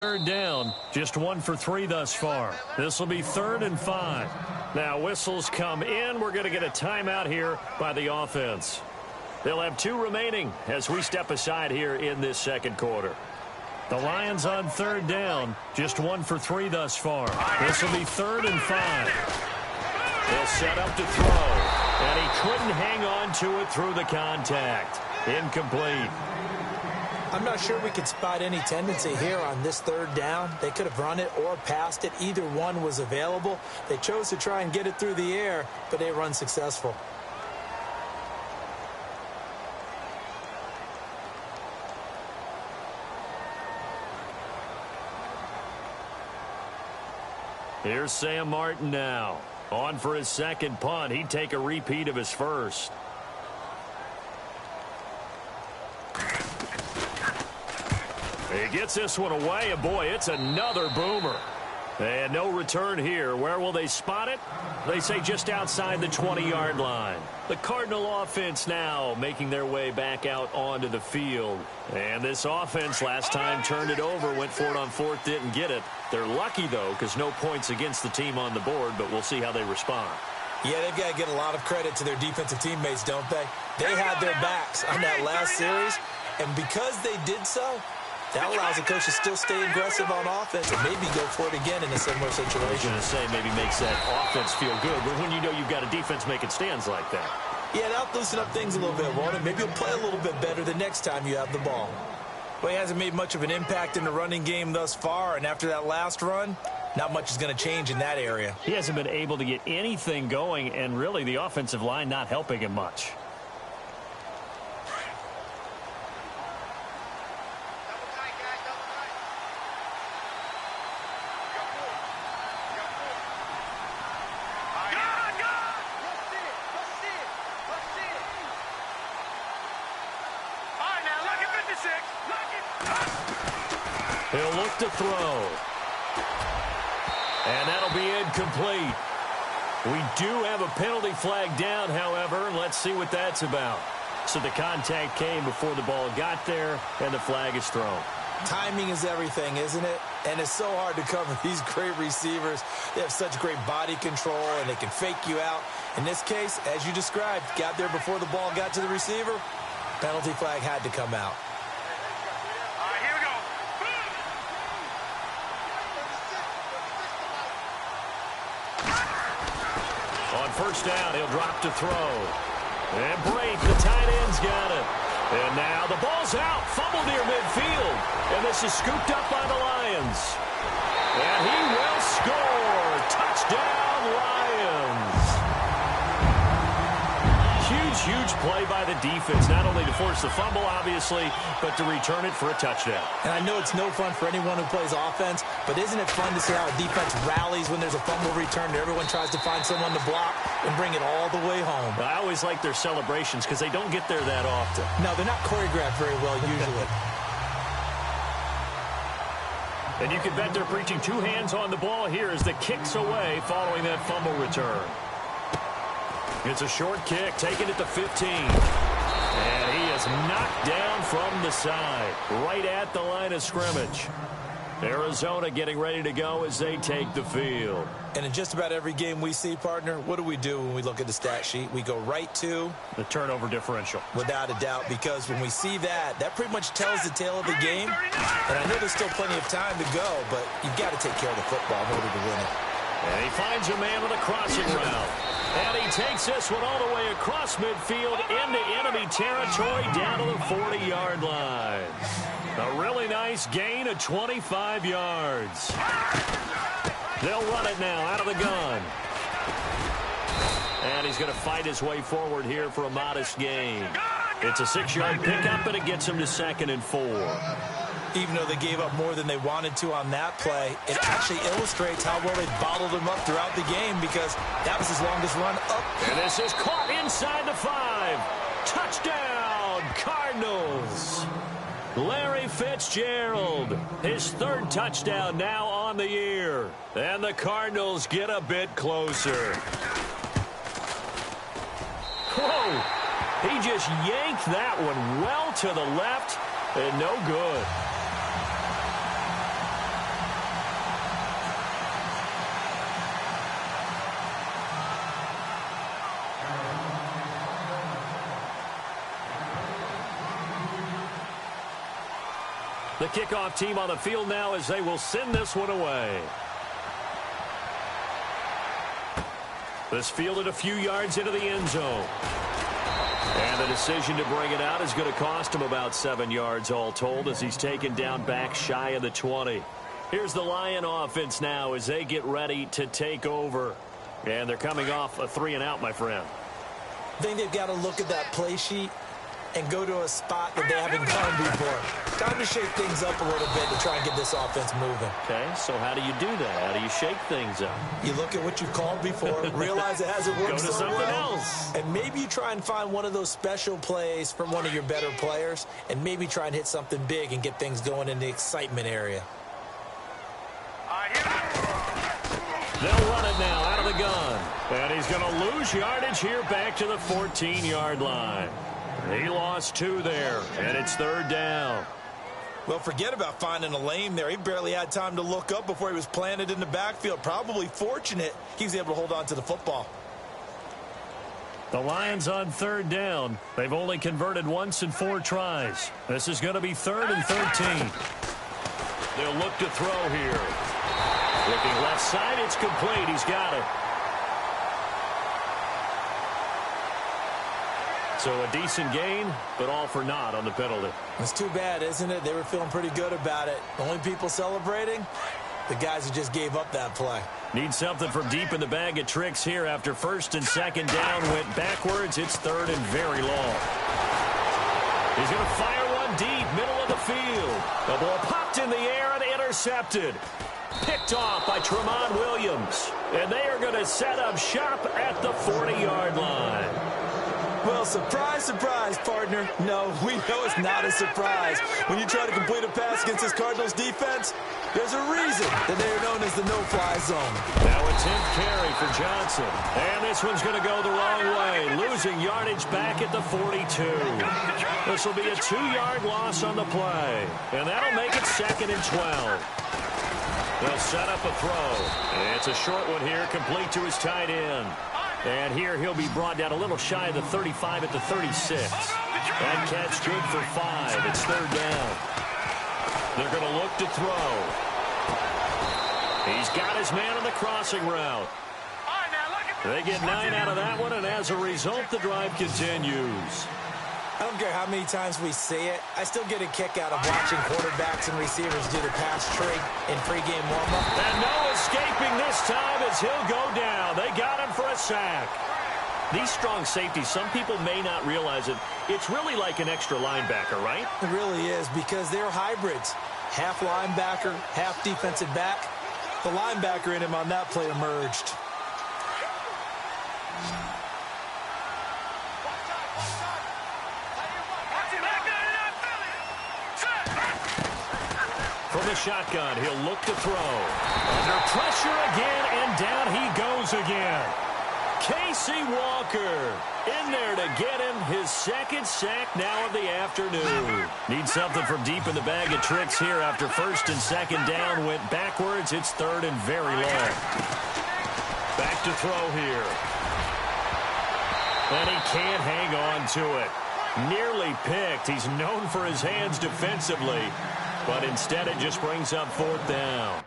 Third down, just 1 for 3 thus far. This will be 3rd and 5. Now whistles come in. We're going to get a timeout here by the offense. They'll have 2 remaining as we step aside here in this second quarter. The Lions on 3rd down, just 1 for 3 thus far. This will be 3rd and 5. They'll set up to throw, and he couldn't hang on to it through the contact. Incomplete. I'm not sure we could spot any tendency here on this 3rd down. They could have run it or passed it. Either one was available. They chose to try and get it through the air, but they were unsuccessful. Here's Sam Martin now. On for his second punt. He'd take a repeat of his first. He gets this one away, and boy, it's another boomer. And no return here. Where will they spot it? They say just outside the 20-yard line. The Cardinal offense now making their way back out onto the field. And this offense last time turned it over, went for it on 4th, didn't get it. They're lucky, though, because no points against the team on the board, but we'll see how they respond. Yeah, they've got to get a lot of credit to their defensive teammates, don't they? They had their backs on that last series, and because they did so, that allows the coach to still stay aggressive on offense and maybe go for it again in a similar situation. I was going to say maybe makes that offense feel good, but when you know you've got a defense making stands like that. Yeah, that'll loosen up things a little bit, won't it? Maybe you'll play a little bit better the next time you have the ball. Well, he hasn't made much of an impact in the running game thus far, and after that last run, not much is going to change in that area. He hasn't been able to get anything going, and really the offensive line not helping him much. He'll look to throw. And that'll be incomplete. We do have a penalty flag down, however, and let's see what that's about. So the contact came before the ball got there, and the flag is thrown. Timing is everything, isn't it? And it's so hard to cover these great receivers. They have such great body control, and they can fake you out. In this case, as you described, got there before the ball got to the receiver. Penalty flag had to come out. First down, he'll drop to throw. And Brate, the tight end's got it. And now the ball's out, fumbled near midfield. And this is scooped up by the Lions. And he will score. Touchdown, Lions. Huge play by the defense, not only to force the fumble, obviously, but to return it for a touchdown. And I know it's no fun for anyone who plays offense, but isn't it fun to see how a defense rallies when there's a fumble return and everyone tries to find someone to block and bring it all the way home? I always like their celebrations because they don't get there that often. No, they're not choreographed very well usually. And you can bet they're preaching 2 hands on the ball here as the kick's away following that fumble return. It's a short kick, taken at the 15. And he is knocked down from the side, right at the line of scrimmage. Arizona getting ready to go as they take the field. And in just about every game we see, partner, what do we do when we look at the stat sheet? We go right to the turnover differential. Without a doubt, because when we see that, that pretty much tells the tale of the game. And I know there's still plenty of time to go, but you've got to take care of the football in order to win it. And he finds a man with a crossing route. And he takes this one all the way across midfield into enemy territory down to the 40-yard line. A really nice gain of 25 yards. They'll run it now out of the gun. And he's going to fight his way forward here for a modest gain. It's a 6-yard pickup, and it gets him to 2nd and 4. Even though they gave up more than they wanted to on that play, it actually illustrates how well they bottled him up throughout the game because that was his longest run up. And this is caught inside the 5. Touchdown, Cardinals. Larry Fitzgerald, his 3rd touchdown now on the year. And the Cardinals get a bit closer. Whoa, he just yanked that one well to the left and no good. The kickoff team on the field now as they will send this one away. This fielded a few yards into the end zone. And the decision to bring it out is going to cost him about 7 yards all told as he's taken down back shy of the 20. Here's the Lion offense now as they get ready to take over. And they're coming off a 3-and-out, my friend. I think they've got to look at that play sheet and go to a spot that they haven't gone before. Time to shake things up a little bit to try and get this offense moving. Okay, so how do you do that? How do you shake things up? You look at what you've called before, realize it hasn't worked Go to so something well, else. and maybe you try and find one of those special plays from one of your better players, and maybe try and hit something big and get things going in the excitement area. They'll run it now out of the gun. And he's going to lose yardage here back to the 14-yard line. He lost 2 there, and it's 3rd down. Well, forget about finding a lane there. He barely had time to look up before he was planted in the backfield. Probably fortunate he was able to hold on to the football. The Lions on 3rd down. They've only converted once in 4 tries. This is going to be 3rd and 13. They'll look to throw here. Looking left side, it's complete. He's got it. So a decent gain, but all for naught on the penalty. It's too bad, isn't it? They were feeling pretty good about it. The only people celebrating, the guys who just gave up that play. Need something from deep in the bag of tricks here after 1st and 2nd down went backwards. It's 3rd and very long. He's going to fire one deep, middle of the field. The ball popped in the air and intercepted. Picked off by Tremont Williams. And they are going to set up shop at the 40-yard line. Well, surprise, surprise, partner. No, we know it's not a surprise. When you try to complete a pass against this Cardinals defense, there's a reason that they are known as the no-fly zone. Now a 10th carry for Johnson. And this one's going to go the wrong way, losing yardage back at the 42. This will be a 2-yard loss on the play. And that'll make it 2nd and 12. They'll set up a throw. And it's a short one here, complete to his tight end. And here he'll be brought down a little shy of the 35 at the 36. That catch good for 5. It's 3rd down. They're going to look to throw. He's got his man on the crossing route. They get 9 out of that one, and as a result, the drive continues. I don't care how many times we see it. I still get a kick out of watching quarterbacks and receivers do the pass trick in pregame warm-up. And no escaping this time as he'll go down. They got him for a sack. These strong safeties, some people may not realize it. It's really like an extra linebacker, right? It really is because they're hybrids. Half linebacker, half defensive back. The linebacker in him on that play emerged. From the shotgun, he'll look to throw. Under pressure again, and down he goes again. Casey Walker in there to get him his 2nd sack now of the afternoon. Needs something from deep in the bag of tricks here after 1st and 2nd down went backwards. It's 3rd and very long. Back to throw here. And he can't hang on to it. Nearly picked. He's known for his hands defensively. But instead, it just brings up 4th down.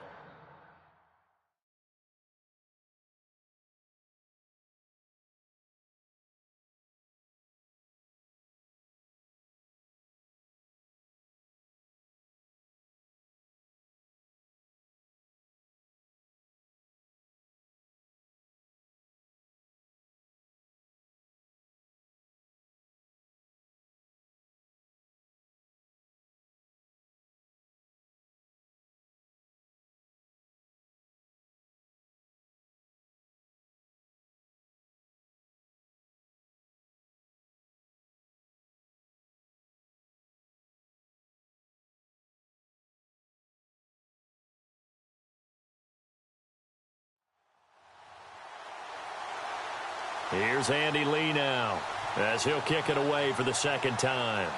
Here's Andy Lee now as he'll kick it away for the 2nd time.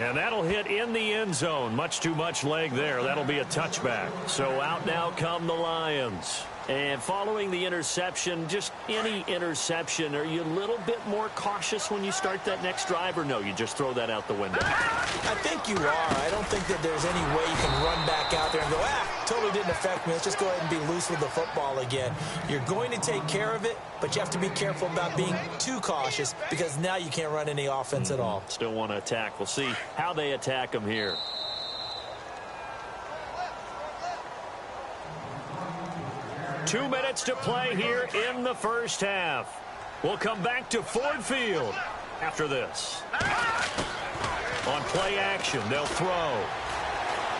And that'll hit in the end zone. Much too much leg there. That'll be a touchback. So out now come the Lions. And following the interception, just any interception, are you a little bit more cautious when you start that next drive, or no, you just throw that out the window? I think you are. I don't think that there's any way you can run back out there and go, totally didn't affect me. Let's just go ahead and be loose with the football again. You're going to take care of it, but you have to be careful about being too cautious because now you can't run any offense at all. Still want to attack. We'll see how they attack them here. Two minutes to play here in the first half. We'll come back to Ford Field after this. On play action, they'll throw.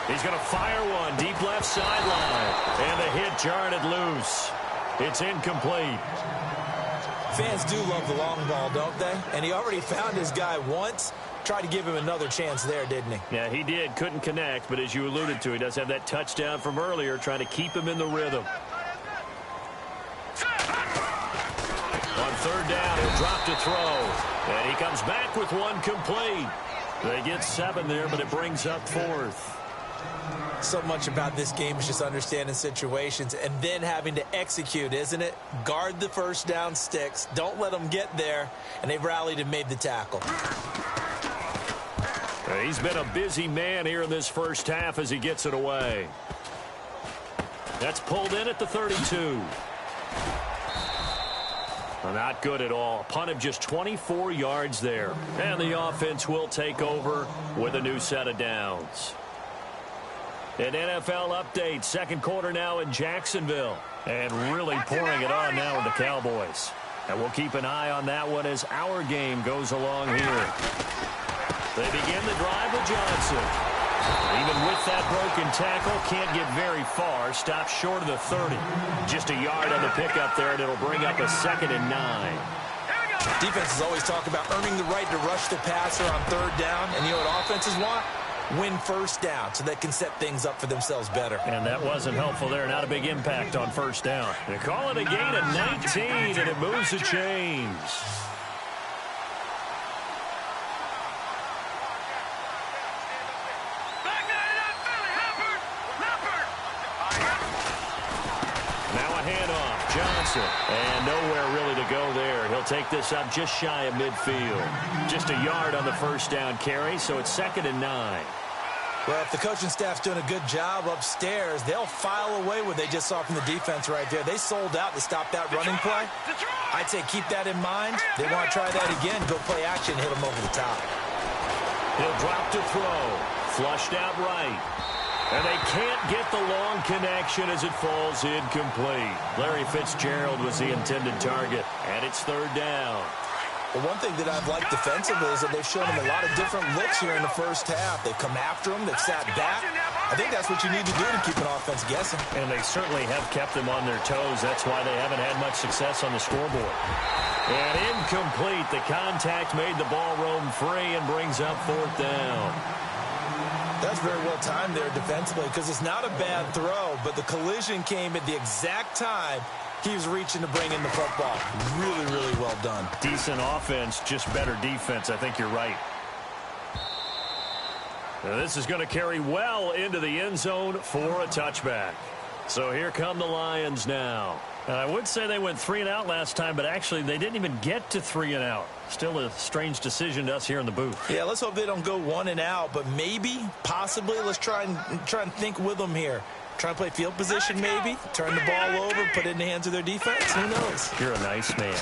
He's going to fire one deep left sideline. And the hit jarred it loose. It's incomplete. Fans do love the long ball, don't they? And he already found his guy once. Tried to give him another chance there, didn't he? Yeah, he did. Couldn't connect, but as you alluded to, he does have that touchdown from earlier, trying to keep him in the rhythm. On third down, he'll drop to throw. And he comes back with one complete. They get 7 there, but it brings up 4th. So much about this game is just understanding situations and then having to execute, isn't it? Guard the first down sticks. Don't let them get there. And they've rallied and made the tackle. He's been a busy man here in this first half as he gets it away. That's pulled in at the 32. Not good at all. Punt of just 24 yards there. And the offense will take over with a new set of downs. An NFL update. Second quarter now in Jacksonville. And really pouring it on now with the Cowboys. And we'll keep an eye on that one as our game goes along here. They begin the drive with Johnson. Even with that broken tackle, can't get very far. Stops short of the 30. Just a yard on the pickup there, and it'll bring up a 2nd and 9. Defenses always talk about earning the right to rush the passer on third down. And you know what offenses want? Win first down so they can set things up for themselves better. And that wasn't helpful there. Not a big impact on first down. They call it a gain of 19, and it moves the chains. And nowhere really to go there. He'll take this up just shy of midfield. Just a yard on the first down carry, so it's 2nd and 9. Well, if the coaching staff's doing a good job upstairs, they'll file away what they just saw from the defense right there. They sold out to stop that running play. I'd say keep that in mind. They want to try that again, go play action, hit them over the top. He'll drop to throw. Flushed out right. And they can't get the long connection as it falls incomplete. Larry Fitzgerald was the intended target, and it's third down. Well, one thing that I've liked defensively is that they've shown them a lot of different looks here in the first half. They've come after them. They've sat back. I think that's what you need to do to keep an offense guessing. And they certainly have kept them on their toes. That's why they haven't had much success on the scoreboard. And incomplete. The contact made the ball roam free and brings up 4th down. That's very well timed there defensively because it's not a bad throw, but the collision came at the exact time he was reaching to bring in the football. Really, really well done. Decent offense, just better defense. I think you're right. Now this is going to carry well into the end zone for a touchback. So here come the Lions now. And I would say they went 3 and out last time, but actually they didn't even get to 3 and out. Still a strange decision to us here in the booth. Yeah, let's hope they don't go 1 and out, but maybe, possibly, let's try and think with them here. Try and play field position maybe, turn the ball over, put it in the hands of their defense. Who knows? You're a nice man.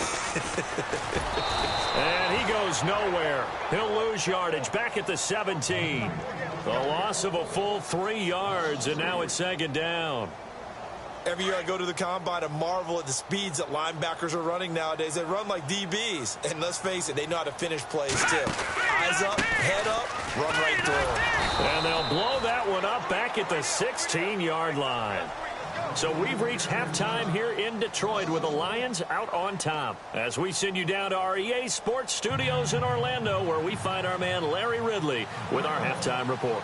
And he goes nowhere. He'll lose yardage back at the 17. The loss of a full 3 yards, and now it's 2nd down. Every year I go to the combine and marvel at the speeds that linebackers are running nowadays. They run like DBs. And let's face it, they know how to finish plays too. Eyes up, head up, run right through. And they'll blow that one up back at the 16-yard line. So we've reached halftime here in Detroit with the Lions out on top. As we send you down to our EA Sports Studios in Orlando, where we find our man Larry Ridley with our halftime report.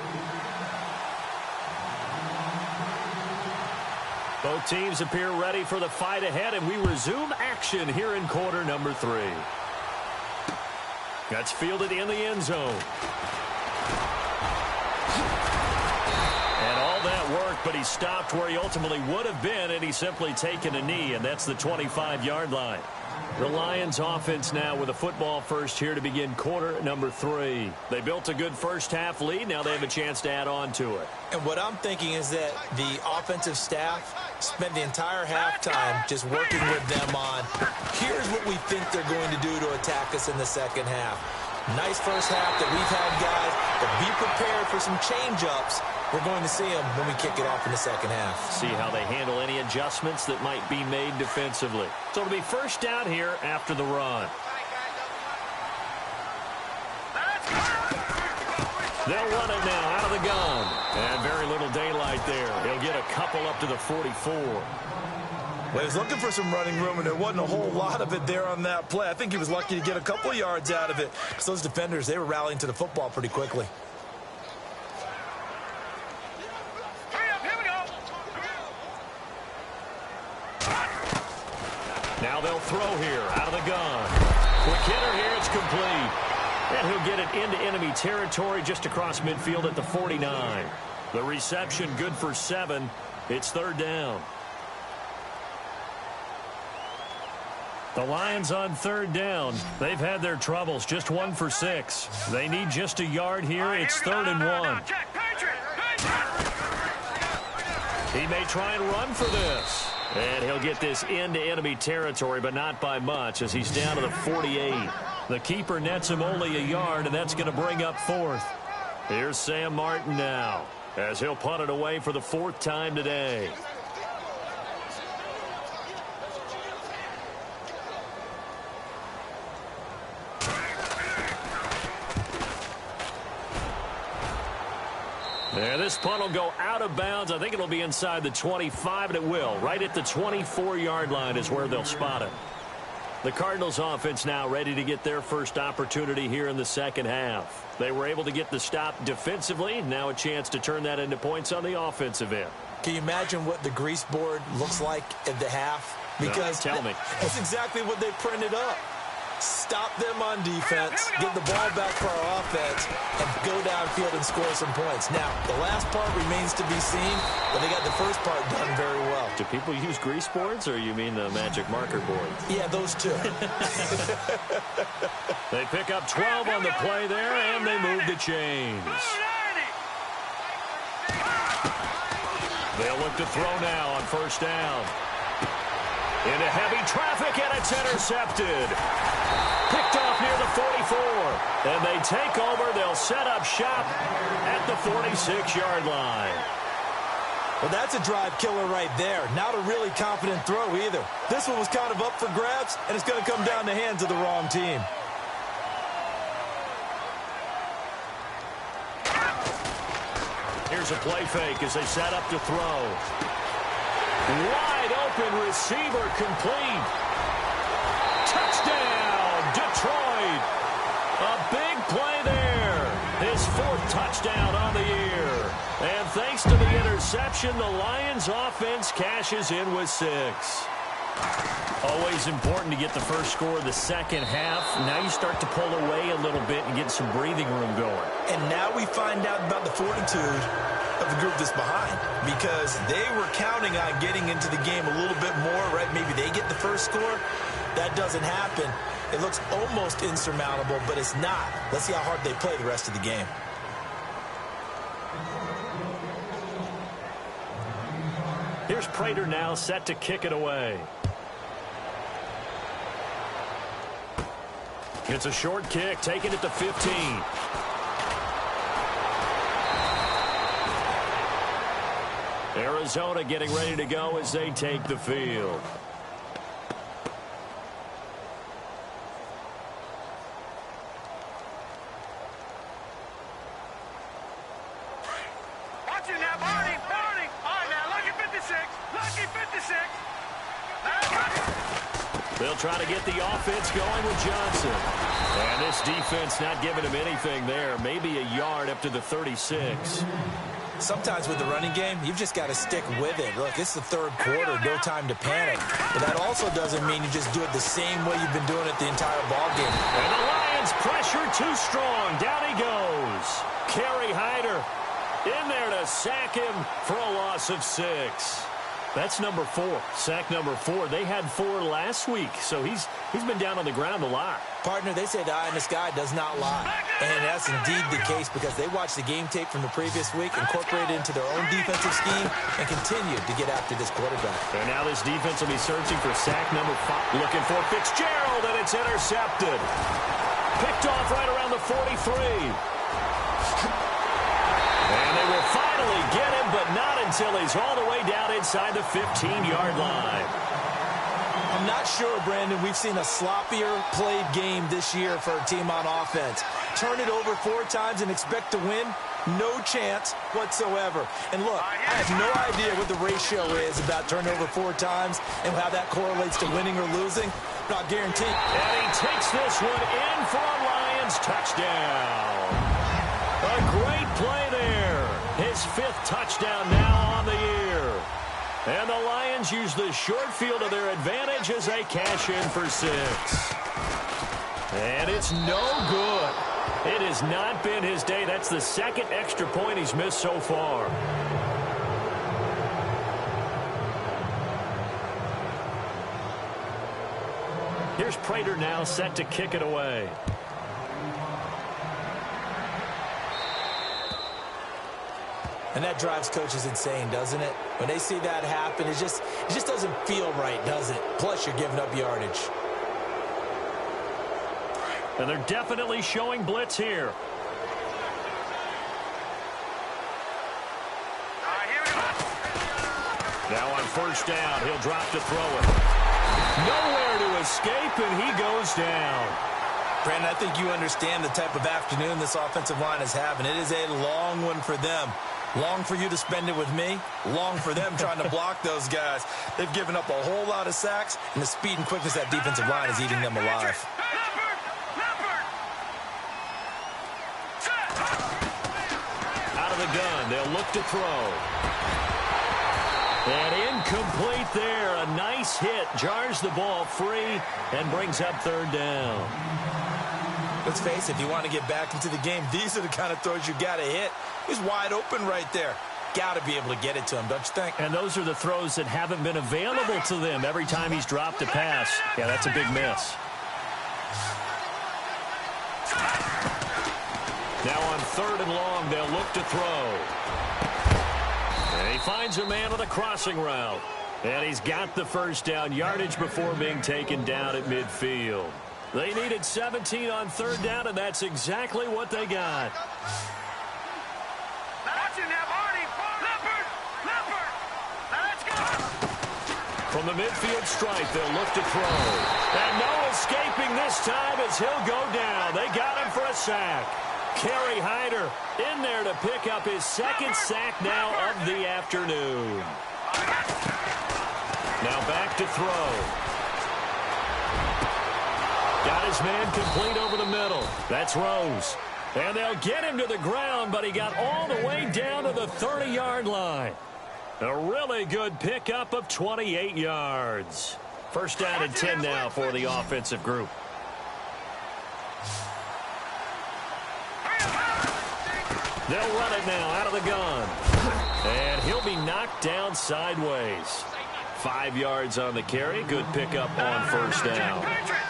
Both teams appear ready for the fight ahead, and we resume action here in quarter number 3. That's fielded in the end zone. And all that work, but he stopped where he ultimately would have been, and he's simply taken a knee, and that's the 25-yard line. The Lions offense now with a football first here to begin quarter number 3. They built a good first-half lead. Now they have a chance to add on to it. And what I'm thinking is that the offensive staff spent the entire halftime just working with them on, here's what we think they're going to do to attack us in the second half. Nice first half that we've had, guys, but be prepared for some change-ups. We're going to see them when we kick it off in the second half. See how they handle any adjustments that might be made defensively. So it'll be first down here after the run. They'll run it now out of the gun. And very little daylight there. He'll get a couple up to the 44. Well, he was looking for some running room, and there wasn't a whole lot of it there on that play. I think he was lucky to get a couple of yards out of it, because those defenders, they were rallying to the football pretty quickly. Now they'll throw here out of the gun. Quick hitter here, it's complete. And he'll get it into enemy territory just across midfield at the 49. The reception good for 7. It's third down. The Lions on third down. They've had their troubles, just 1 for 6. They need just a yard here. It's third and 1. He may try and run for this. And he'll get this into enemy territory, but not by much as he's down to the 48. The keeper nets him only a yard, and that's going to bring up 4th. Here's Sam Martin now as he'll punt it away for the 4th time today. There, this punt will go out of bounds. I think it'll be inside the 25, and it will. Right at the 24-yard line is where they'll spot it. The Cardinals offense now ready to get their first opportunity here in the second half. They were able to get the stop defensively. Now a chance to turn that into points on the offensive end. Can you imagine what the grease board looks like at the half? Because tell me. That's exactly what they printed up. Stop them on defense, get the ball back for our offense, and go downfield and score some points. Now, the last part remains to be seen, but they got the first part done very well. Do people use grease boards, or you mean the magic marker boards? Yeah, those two. They pick up 12 on the play there, and they move the chains. They'll look to throw now on first down. Into heavy traffic, and it's intercepted. Picked off near the 44. And they take over. They'll set up shop at the 46-yard line. Well, that's a drive killer right there. Not a really confident throw either. This one was kind of up for grabs, and it's going to come down the hands of the wrong team. Here's a play fake as they set up to throw. Wide open receiver complete. Touchdown, Detroit. A big play there. His 4th touchdown on the year. And thanks to the interception, the Lions offense cashes in with 6. Always important to get the first score of the second half. Now you start to pull away a little bit and get some breathing room going. And now we find out about the fortitude of the group that's behind, because they were counting on getting into the game a little bit more, right? Maybe they get the first score. That doesn't happen. It looks almost insurmountable, but it's not. Let's see how hard they play the rest of the game. Here's Prater now set to kick it away. It's a short kick, taking it to 15. Arizona getting ready to go as they take the field. Watch it now, Barney. All right, now, lucky 56. Lucky 56. They'll try to get the offense going with Johnson. And this defense not giving him anything there. Maybe a yard up to the 36. Sometimes with the running game, you've just got to stick with it. Look, it's the third quarter, no time to panic. But that also doesn't mean you just do it the same way you've been doing it the entire ball game. And the Lions Lions pressure too strong. Down he goes. Kerry Hyder in there to sack him for a loss of 6. That's number 4. Sack number 4. They had 4 last week, so he's been down on the ground a lot. Partner, they say the eye in the sky does not lie. And that's indeed the case because they watched the game tape from the previous week, incorporated it into their own defensive scheme, and continued to get after this quarterback. And now this defense will be searching for sack number 5. Looking for Fitzgerald, and it's intercepted. Picked off right around the 43. And they will finally get him, but not until he's all the way down inside the 15-yard line. I'm not sure, Brandon, we've seen a sloppier played game this year for a team on offense. Turn it over 4 times and expect to win? No chance whatsoever. And look, I have no idea what the ratio is about turnover 4 times and how that correlates to winning or losing. Not guaranteed. And he takes this one in for a Lions touchdown. A great play there. His 5th touchdown now on the year. And the Lions use the short field to their advantage as they cash in for 6. And it's no good. It has not been his day. That's the 2nd extra point he's missed so far. Here's Prater now set to kick it away. And that drives coaches insane, doesn't it? When they see that happen, it just doesn't feel right, does it? Plus, you're giving up yardage. And they're definitely showing blitz here. Now on 1st down, he'll drop to throw it. Nowhere to escape, and he goes down. Brandon, I think you understand the type of afternoon this offensive line is having. It is a long one for them. Long for you to spend it with me. Long for them trying to block those guys. They've given up a whole lot of sacks, and the speed and quickness of that defensive line is eating them alive. Out of the gun, they'll look to throw. And incomplete there. A nice hit. Jars the ball free and brings up 3rd down. Let's face it, if you want to get back into the game, these are the kind of throws you got to hit. He's wide open right there. Got to be able to get it to him, don't you think? And those are the throws that haven't been available to them every time he's dropped a pass. Yeah, that's a big miss. Now on 3rd and long, they'll look to throw. And he finds a man on the crossing route. And he's got the 1st down yardage before being taken down at midfield. They needed 17 on 3rd down, and that's exactly what they got. From the midfield stripe, they'll look to throw. And no escaping this time as he'll go down. They got him for a sack. Kerry Hyder in there to pick up his 2nd sack now of the afternoon. Now back to throw. Got his man complete over the middle. That's Rose. And they'll get him to the ground, but he got all the way down to the 30-yard line. A really good pickup of 28 yards. 1st down and 10 now for the offensive group. They'll run it now out of the gun. And he'll be knocked down sideways. 5 yards on the carry. Good pickup on 1st down.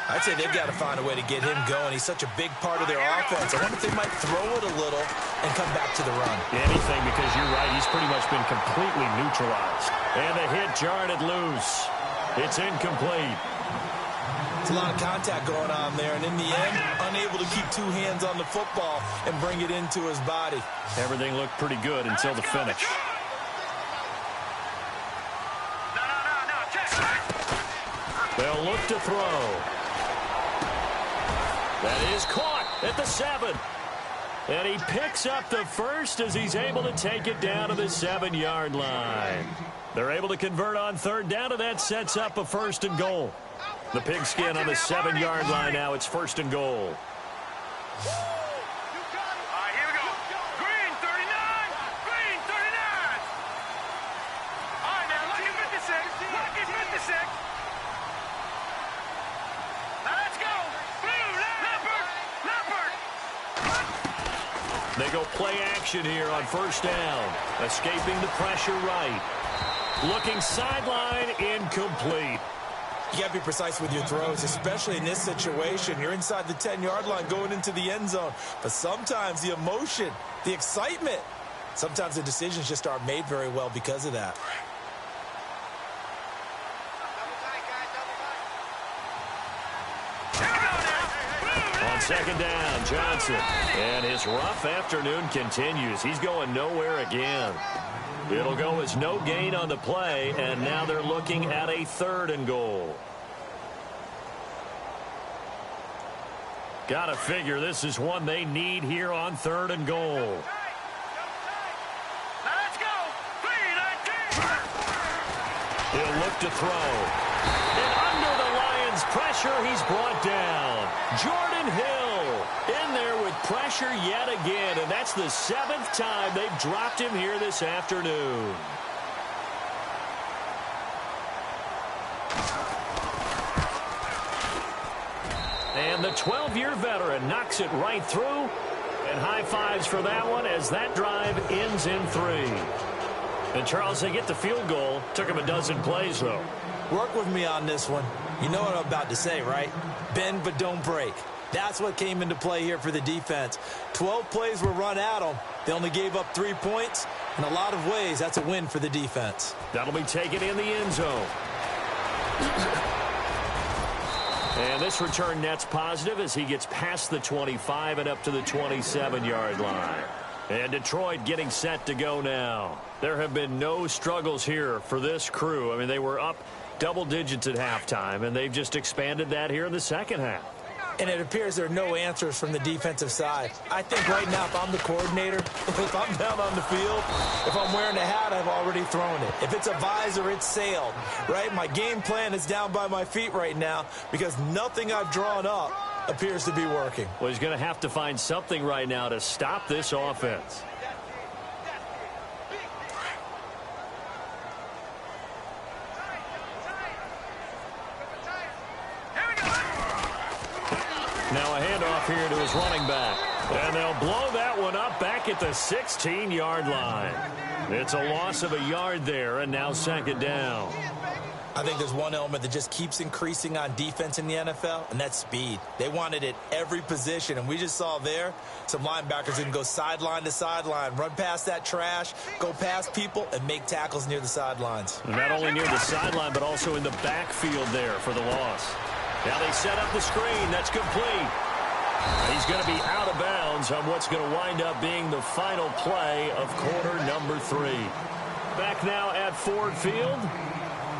I'd say they've got to find a way to get him going. He's such a big part of their offense. I wonder if they might throw it a little and come back to the run. Anything, because you're right. He's pretty much been completely neutralized. And the hit jarred it loose. It's incomplete. It's a lot of contact going on there, and in the end, unable to keep 2 hands on the football and bring it into his body. Everything looked pretty good until the finish. They'll look to throw. That is caught at the 7. And he picks up the 1st as he's able to take it down to the 7-yard line. They're able to convert on 3rd down, and that sets up a 1st and goal. The pigskin on the 7-yard line now. It's 1st and goal. They go play action here on first down. Escaping the pressure right. Looking sideline, incomplete. You got to be precise with your throws, especially in this situation. You're inside the 10-yard line going into the end zone. But sometimes the emotion, the excitement, sometimes the decisions just aren't made very well because of that. On second down, Johnson. And his rough afternoon continues. He's going nowhere again. It'll go as no gain on the play, and now they're looking at a 3rd and goal. Got to figure this is one they need here on 3rd and goal. Let's go. He'll look to throw. And under the Lions' pressure, he's brought down. Jordan Hill in there with pressure yet again, and that's the 7th time they've dropped him here this afternoon. And the 12-year veteran knocks it right through, and high fives for that one as that drive ends in 3. And Charles, they get the field goal. Took him a dozen plays, though. Work with me on this one. You know what I'm about to say, right? Bend but don't break. That's what came into play here for the defense. 12 plays were run at them. They only gave up 3 points. In a lot of ways, that's a win for the defense. That'll be taken in the end zone. And this return net's positive as he gets past the 25 and up to the 27-yard line. And Detroit getting set to go now. There have been no struggles here for this crew. I mean, they were up double digits at halftime, and they've just expanded that here in the second half. And it appears there are no answers from the defensive side. I think right now, if I'm the coordinator, if I'm down on the field, if I'm wearing a hat, I've already thrown it. If it's a visor, it's sailed, right? My game plan is down by my feet right now because nothing I've drawn up appears to be working. Well, he's going to have to find something right now to stop this offense. Now a handoff here to his running back. And they'll blow that one up back at the 16-yard line. It's a loss of a yard there, and now second down. I think there's one element that just keeps increasing on defense in the NFL, and that's speed. They want it at every position, and we just saw there some linebackers who can go sideline to sideline, run past that trash, go past people, and make tackles near the sidelines. Not only near the sideline, but also in the backfield there for the loss. Now they set up the screen. That's complete. He's going to be out of bounds on what's going to wind up being the final play of quarter number 3. Back now at Ford Field.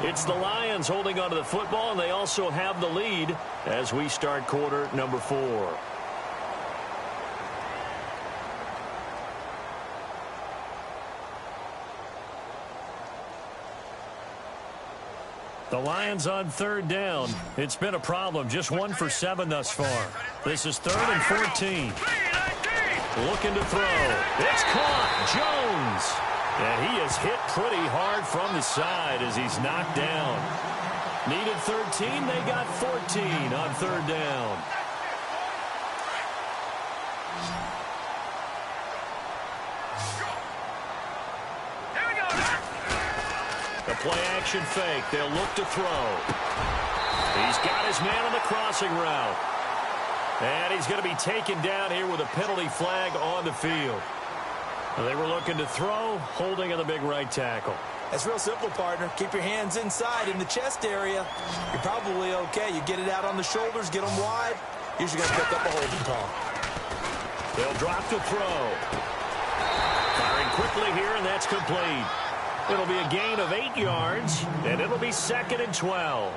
It's the Lions holding onto the football, and they also have the lead as we start quarter number 4. The Lions on third down. It's been a problem. Just 1 for 7 thus far. This is 3rd and 14. Looking to throw. It's caught. Jones. And he is hit pretty hard from the side as he's knocked down. Needed 13. They got 14 on third down. The play-action fake. They'll look to throw. He's got his man on the crossing route. And he's going to be taken down here with a penalty flag on the field. They were looking to throw, holding on the big right tackle. That's real simple, partner. Keep your hands inside in the chest area. You're probably okay. You get it out on the shoulders, get them wide. Usually going to pick up a holding call. They'll drop to throw. Firing quickly here, and that's complete. It'll be a gain of 8 yards, and it'll be 2nd and 12.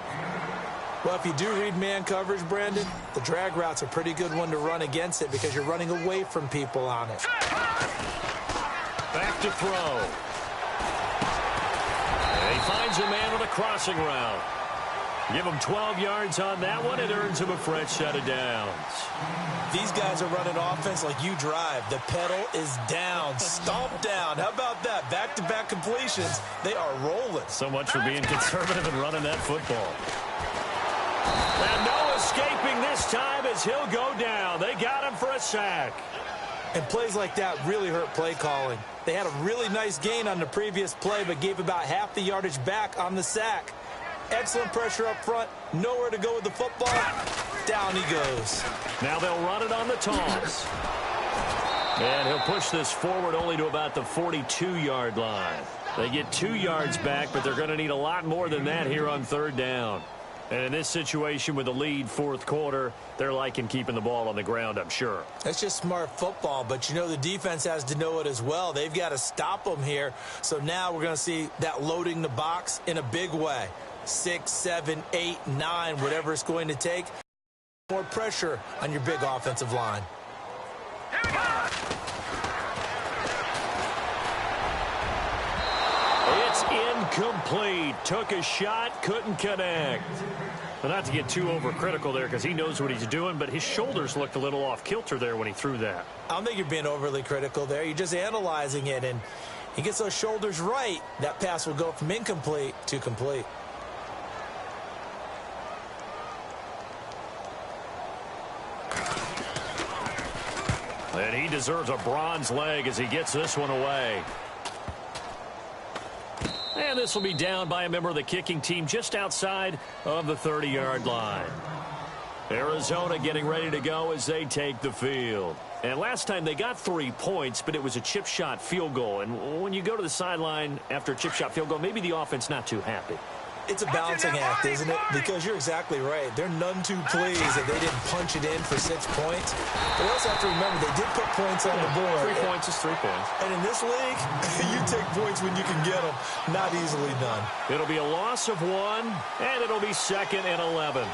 Well, if you do read man coverage, Brandon, the drag route's a pretty good one to run against it because you're running away from people on it. Back to throw. And he finds a man on the crossing route. Give him 12 yards on that one. It earns him a fresh set of downs. These guys are running offense like you drive. The pedal is down, stomped down. How about that? Back-to-back completions. They are rolling. So much for being conservative and running that football. And no escaping this time as he'll go down. They got him for a sack. And plays like that really hurt play calling. They had a really nice gain on the previous play, but gave about half the yardage back on the sack. Excellent pressure up front. Nowhere to go with the football. Down he goes. Now they'll run it on the toss. And he'll push this forward only to about the 42-yard line. They get 2 yards back, but they're going to need a lot more than that here on third down. And in this situation with the lead fourth quarter, they're liking keeping the ball on the ground, I'm sure. That's just smart football, but you know the defense has to know it as well. They've got to stop them here. So now we're going to see that loading the box in a big way. 6, 7, 8, 9, whatever it's going to take. More pressure on your big offensive line. Here we go. It's incomplete. Took a shot, couldn't connect. But not to get too overcritical there because he knows what he's doing, but his shoulders looked a little off kilter there when he threw that. I don't think you're being overly critical there. You're just analyzing it, and he gets those shoulders right. That pass will go from incomplete to complete. And he deserves a bronze leg as he gets this one away. And this will be down by a member of the kicking team just outside of the 30-yard line. Arizona getting ready to go as they take the field. And last time they got 3 points, but it was a chip shot field goal. And when you go to the sideline after a chip shot field goal, maybe the offense not too happy. It's a balancing act, isn't it? Because you're exactly right. They're none too pleased that they didn't punch it in for 6 points. But you also have to remember they did put points on the board. 3 points is 3 points. And in this league, you take points when you can get them. Not easily done. It'll be a loss of 1, and it'll be 2nd and 11.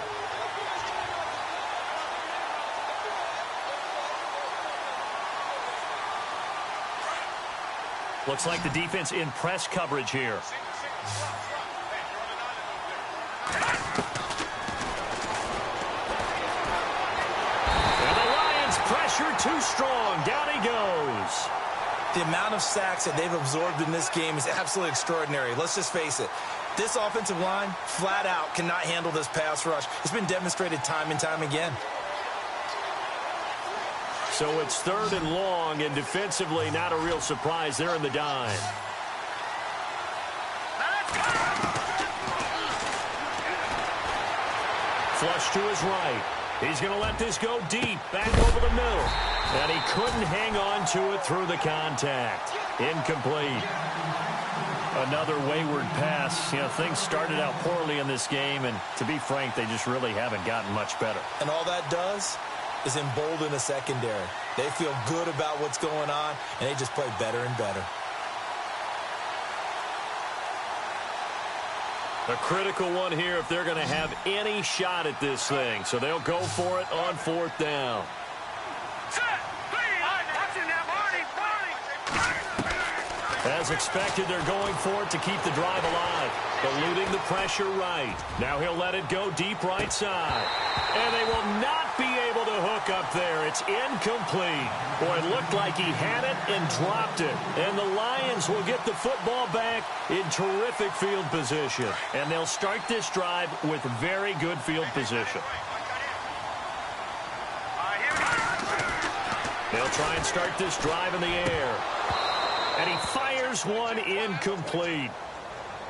Looks like the defense in press coverage here. And the Lions pressure too strong. Down he goes. The amount of sacks that they've absorbed in this game is absolutely extraordinary. Let's just face it. This offensive line, flat out, cannot handle this pass rush. It's been demonstrated time and time again. So it's 3rd and long, and defensively not a real surprise. They're in the dime. Flush to his right. He's going to let this go deep, back over the middle. And he couldn't hang on to it through the contact. Incomplete. Another wayward pass. You know, things started out poorly in this game, and to be frank, they just really haven't gotten much better. And all that does is embolden the secondary. They feel good about what's going on, and they just play better and better. A critical one here if they're going to have any shot at this thing. So they'll go for it on 4th down. As expected, they're going for it to keep the drive alive. Eluding the pressure right. Now he'll let it go deep right side. And they will not be able to hook up there. It's incomplete. Boy, it looked like he had it and dropped it. And the Lions will get the football back in terrific field position. And they'll start this drive with very good field position. They'll try and start this drive in the air. And he fires one incomplete.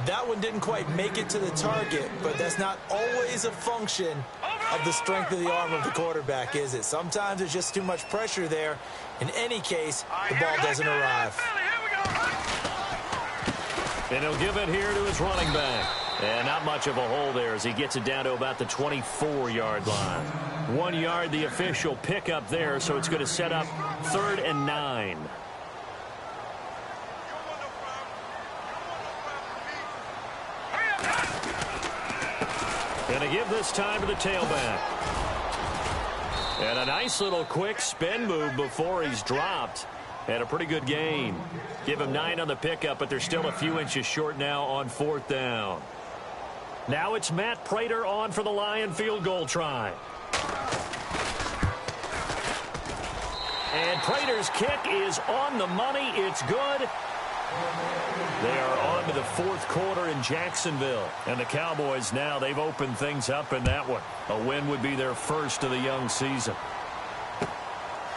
That one didn't quite make it to the target, but that's not always a function of the strength of the arm of the quarterback, is it? Sometimes there's just too much pressure there. In any case, the ball doesn't arrive. And he'll give it here to his running back. And not much of a hole there as he gets it down to about the 24-yard line. 1 yard, the official pickup there, so it's going to set up 3rd and 9. Going to give this time to the tailback. And a nice little quick spin move before he's dropped. Had a pretty good gain. Give him 9 on the pickup, but they're still a few inches short now on 4th down. Now it's Matt Prater on for the Lion field goal try. And Prater's kick is on the money. It's good. They are on to the 4th quarter in Jacksonville. And the Cowboys now, they've opened things up in that one. A win would be their first of the young season.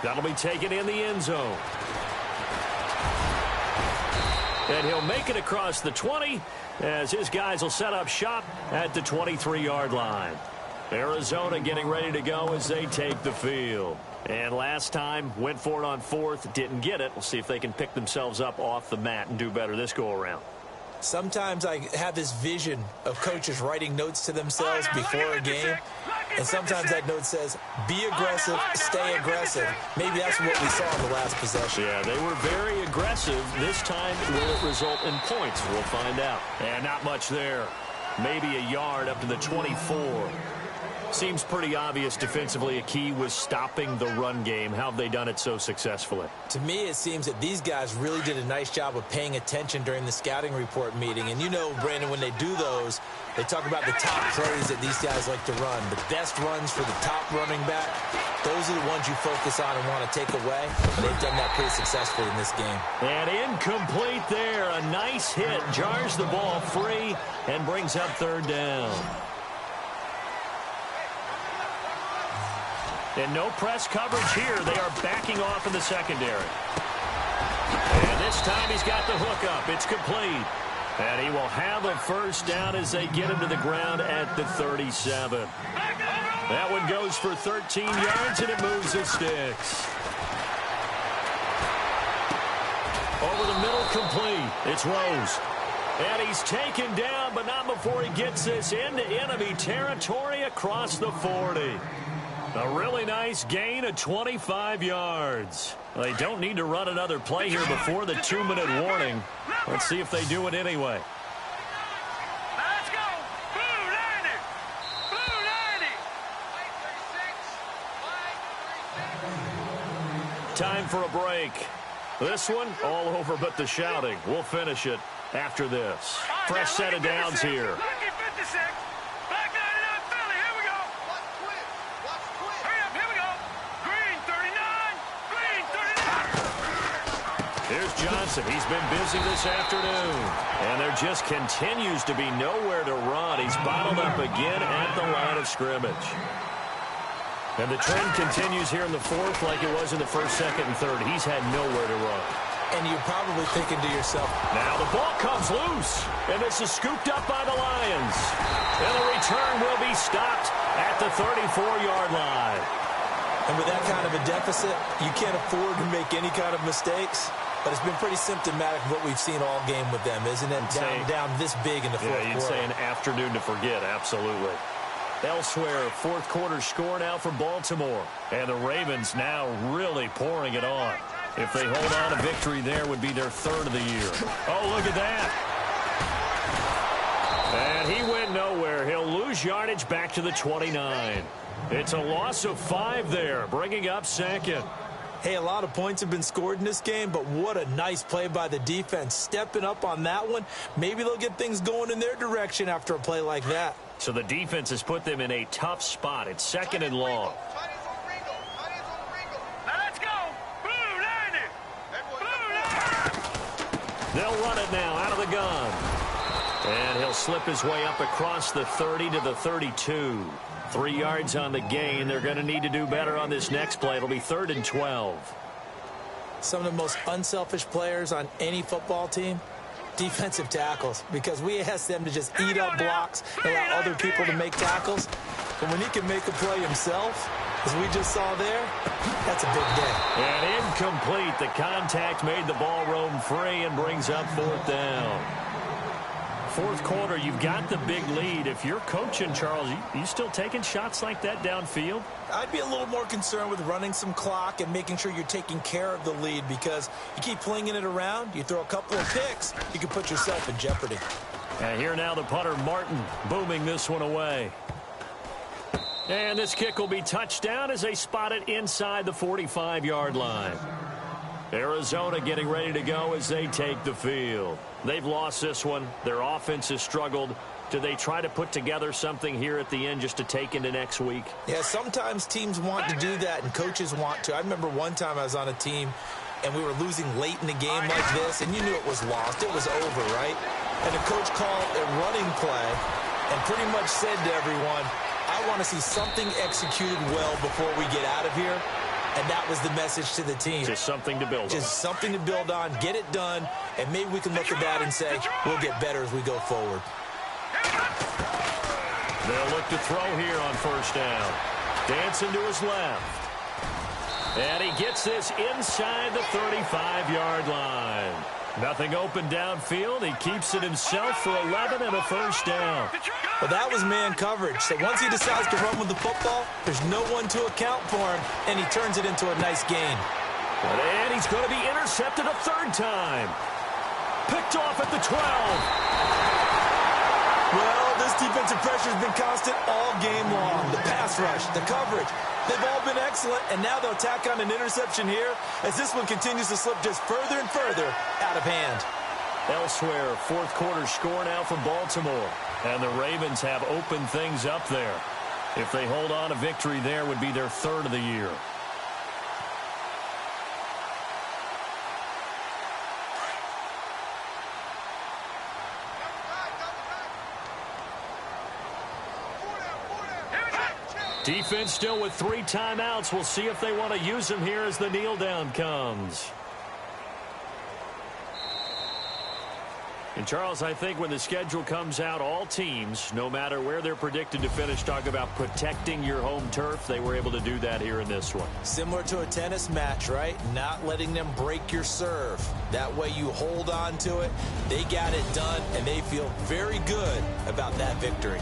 That'll be taken in the end zone. And he'll make it across the 20 as his guys will set up shop at the 23-yard line. Arizona getting ready to go as they take the field. And last time, went for it on fourth, didn't get it. We'll see if they can pick themselves up off the mat and do better this go-around. Sometimes I have this vision of coaches writing notes to themselves before a game, and sometimes that note says, be aggressive, stay aggressive. Maybe that's what we saw in the last possession. Yeah, they were very aggressive. This time, will it result in points? We'll find out. And not much there. Maybe a yard up to the 24. Seems pretty obvious defensively a key was stopping the run game. How have they done it so successfully? To me, it seems that these guys really did a nice job of paying attention during the scouting report meeting. And you know, Brandon, when they do those, they talk about the top plays that these guys like to run. The best runs for the top running back, those are the ones you focus on and want to take away. And they've done that pretty successfully in this game. And incomplete there. A nice hit. Jars the ball free and brings up third down. And no press coverage here. They are backing off in the secondary. And this time he's got the hook up. It's complete. And he will have a first down as they get him to the ground at the 37. That one goes for 13 yards, and it moves the sticks. Over the middle, complete. It's Rose. And he's taken down, but not before he gets this into enemy territory across the 40. A really nice gain of 25 yards. They don't need to run another play here before the 2-minute warning. Let's see if they do it anyway. Let's go. Blue 90. Blue 90. Time for a break. This one all over but the shouting. We'll finish it after this. Fresh set of downs here. Lucky 56. Black 99 Philly. Here we go. Hurry up. Here we go. Green 39. Green 39. Here's Johnson. He's been busy this afternoon. And there just continues to be nowhere to run. He's bottled up again at the line of scrimmage. And the trend continues here in the fourth like it was in the first, second, and third. He's had nowhere to run. And you're probably thinking to yourself, now the ball comes loose, and this is scooped up by the Lions. And the return will be stopped at the 34-yard line. and with that kind of a deficit, you can't afford to make any kind of mistakes. But it's been pretty symptomatic of what we've seen all game with them, isn't it? Down this big in the fourth quarter. Yeah, you'd say an afternoon to forget, absolutely. Elsewhere, fourth quarter score now for Baltimore. And the Ravens now really pouring it on. If they hold on, a victory there would be their third of the year. Oh, look at that. And he went nowhere. He'll lose yardage back to the 29. It's a loss of 5 there, bringing up second. Hey, a lot of points have been scored in this game, but what a nice play by the defense. Stepping up on that one. Maybe they'll get things going in their direction after a play like that. So the defense has put them in a tough spot. It's second and long. Let's go. Blue 90. Blue 90. They'll run it now out of the gun. And he'll slip his way up across the 30 to the 32. 3 yards on the gain. They're going to need to do better on this next play. It'll be 3rd and 12. Some of the most unselfish players on any football team, defensive tackles, because we ask them to just eat up blocks and allow other people to make tackles. But when he can make a play himself, as we just saw there, that's a big day. And incomplete. The contact made the ball roam free and brings up 4th down. Fourth quarter, you've got the big lead. If you're coaching, Charles, you still taking shots like that downfield? I'd be a little more concerned with running some clock and making sure you're taking care of the lead, because you keep flinging it around, you throw a couple of picks, you can put yourself in jeopardy. And here now the punter, Martin, booming this one away. And this kick will be touchdown as they spot it inside the 45-yard line. Arizona getting ready to go as they take the field. They've lost this one. Their offense has struggled. Do they try to put together something here at the end just to take into next week? Yeah, sometimes teams want to do that and coaches want to. I remember one time I was on a team and we were losing late in the game like this, and you knew it was lost. It was over, right? And the coach called a running play and pretty much said to everyone, I want to see something executed well before we get out of here. and that was the message to the team. Just something to build on. Just something to build on, get it done, and maybe we can look at that and say, we'll get better as we go forward. They'll look to throw here on first down. Dancing to his left. And he gets this inside the 35-yard line. Nothing open downfield. He keeps it himself for 11 and a first down. Well, that was man coverage. So once he decides to run with the football, there's no one to account for him, and he turns it into a nice gain. And he's going to be intercepted a third time. Picked off at the 12. Well, this defensive pressure has been constant all game long. The pass rush, the coverage, they've all been excellent, and now they'll tack on an interception here as this one continues to slip just further and further out of hand. Elsewhere, fourth quarter score now for Baltimore. And the Ravens have opened things up there. If they hold on, a victory there would be their third of the year. Defense still with 3 timeouts. We'll see if they want to use them here as the kneel down comes. And, Charles, I think when the schedule comes out, all teams, no matter where they're predicted to finish, talk about protecting your home turf. They were able to do that here in this one. Similar to a tennis match, right? Not letting them break your serve. That way you hold on to it. They got it done, and they feel very good about that victory.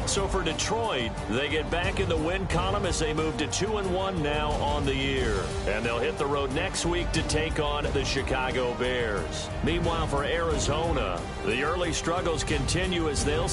So for Detroit, they get back in the win column as they move to 2-1 now on the year. And they'll hit the road next week to take on the Chicago Bears. Meanwhile, for Arizona, the early struggles continue as they'll